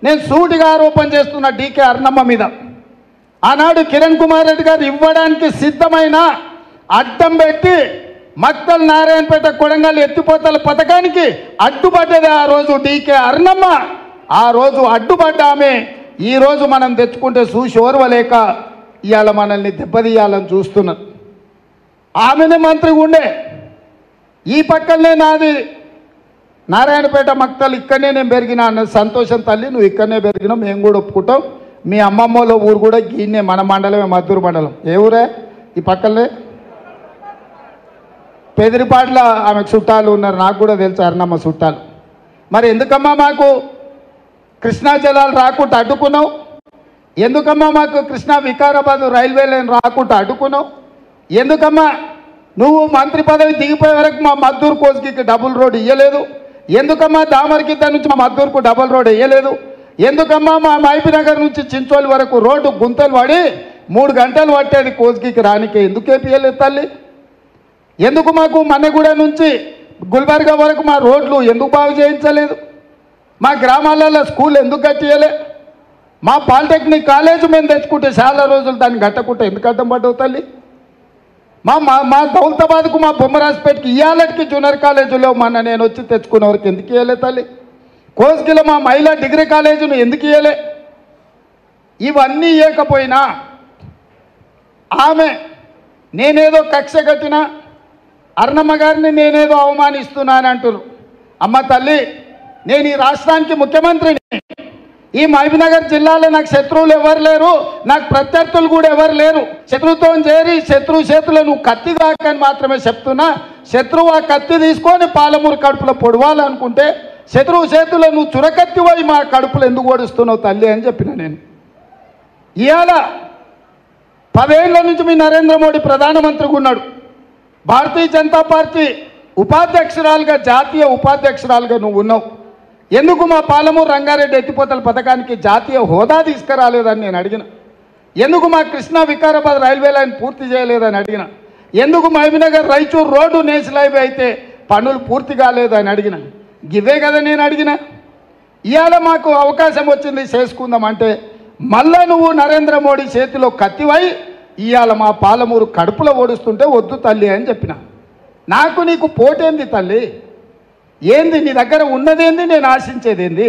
నేను సూటిగా ఆరోపణ చేస్తున్న డీకే అరుణమ్మ మీద. ఆనాడు కిరణ్ కుమార్ రెడ్డి గారు ఇవ్వడానికి సిద్ధమైన అడ్డం పెట్టి మక్తల్ నారాయణపేట కొడంగల్ ఎత్తిపోతల పథకానికి అడ్డుపడ్డది ఆ రోజు డీకే అరుణమ్మ. ఆ రోజు అడ్డుపడ్డ ఆమె ఈరోజు మనం తెచ్చుకుంటే చూసి ఓర్వలేక ఇవాళ మనల్ని దెబ్బతీయాలని చూస్తున్నారు. ఆమెనే మంత్రిగా ఉండే. ఈ పక్కనే నాది నారాయణపేట మక్తల్, ఇక్కడనే నేను పెరిగినా అన్న సంతోషం. తల్లి నువ్వు ఇక్కడనే పెరిగినావు, మేము కూడా ఒప్పుకుంటాం. మీ అమ్మమ్మలో ఊరు కూడా గీనే, మన మండలమే, మద్దూరు మండలం. ఏ ఊరే? ఈ పక్కనే పెదిరిపాట్ల ఆమెకు చుట్టాలు ఉన్నారు, నాకు కూడా తెలుసు అరుణమ్మ చుట్టాలు. మరి ఎందుకమ్మా మాకు కృష్ణా జలాలు రాకుండా అడ్డుకున్నావు? ఎందుకమ్మా మాకు కృష్ణా వికారాబాద్ రైల్వే లైన్ రాకుండా అడ్డుకున్నావు? ఎందుకమ్మా నువ్వు మంత్రి పదవి దిగిపోయే వరకు మా మద్దూరు కోస్గికి డబుల్ రోడ్ ఇవ్వలేదు? ఎందుకమ్మా దామరగిద్ద నుంచి మా మద్దూరుకు డబుల్ రోడ్ వేయలేదు? ఎందుకమ్మా మా మహబూబ్నగర్ నుంచి చించోలి వరకు రోడ్డు గుంతలు పడి 3 గంటలు పట్టేది కోస్గికి రానికి? ఎందుకు వేపియలేదు తల్లి? ఎందుకు మాకు మన్నెగూడ నుంచి గుల్బర్గా వరకు మా రోడ్లు ఎందుకు బాగు చేయించలేదు? మా గ్రామాలలో స్కూల్ ఎందుకు కట్టియలే? మా పాలిటెక్నిక్ కాలేజ్ మేము తెచ్చుకుంటే చాలా రోజులు దాన్ని కట్టకుంటే ఎందుకు అడ్డం పడ్డవు తల్లి? మా దౌలతాబాద్కు, మా బొమ్మరాజ్పేటకి ఇవాళకి జూనియర్ కాలేజీలో మొన్న నేను వచ్చి తెచ్చుకునే వరకు ఎందుకు ఇవ్వలే తల్లి? కోస్గిలో మా మహిళా డిగ్రీ కాలేజీని ఎందుకు ఇవ్వలే? ఇవన్నీ ఇవ్వకపోయినా ఆమె నేనేదో కక్ష కట్టిన అరుణమ్మ గారిని నేనేదో అవమానిస్తున్నాను అంటున్నారు. అమ్మ తల్లి, నేను ఈ రాష్ట్రానికి ముఖ్యమంత్రిని. ఈ మహబూబ్నగర్ జిల్లాలో నాకు శత్రువులు ఎవరు లేరు, నాకు ప్రత్యర్థులు కూడా ఎవరు లేరు. శత్రుత్వం చేరి శత్రువు చేతులు నువ్వు కత్తి దాకని మాత్రమే చెప్తున్నా. శత్రువు ఆ కత్తి తీసుకొని పాలమూరు కడుపులో పొడవాలనుకుంటే శత్రువు చేతుల్లో నువ్వు చురకత్తి పోయి మా కడుపులో ఎందుకు ఓడిస్తున్నావు తల్లి అని చెప్పిన నేను. ఇవాళ 10 ఏళ్ల నుంచి మీ నరేంద్ర మోడీ ప్రధానమంత్రిగా ఉన్నాడు. భారతీయ జనతా పార్టీ ఉపాధ్యక్షురాలుగా, జాతీయ ఉపాధ్యక్షురాలుగా నువ్వు ఉన్నావు. ఎందుకు మా పాలమూరు రంగారెడ్డి ఎత్తిపోతల పథకానికి జాతీయ హోదా తీసుకురాలేదని నేను అడిగిన. ఎందుకు మా కృష్ణా వికారాబాద్ రైల్వే లైన్ పూర్తి చేయలేదని అడిగిన. ఎందుకు Mahabubnagar Raichur road national highway అయితే పనులు పూర్తి కాలేదని అడిగిన. ఇవే కదా నేను అడిగిన. ఇవాళ మాకు అవకాశం వచ్చింది చేసుకుందామంటే మళ్ళా నువ్వు నరేంద్ర మోడీ చేతిలో కత్తివై ఇవాళ మా పాలమూరు కడుపులో ఓడుస్తుంటే వద్దు తల్లి అని చెప్పిన. నాకు నీకు పోటేంది తల్లి? ఏంది నీ దగ్గర ఉన్నదేంది, నేను ఆశించేదేంది?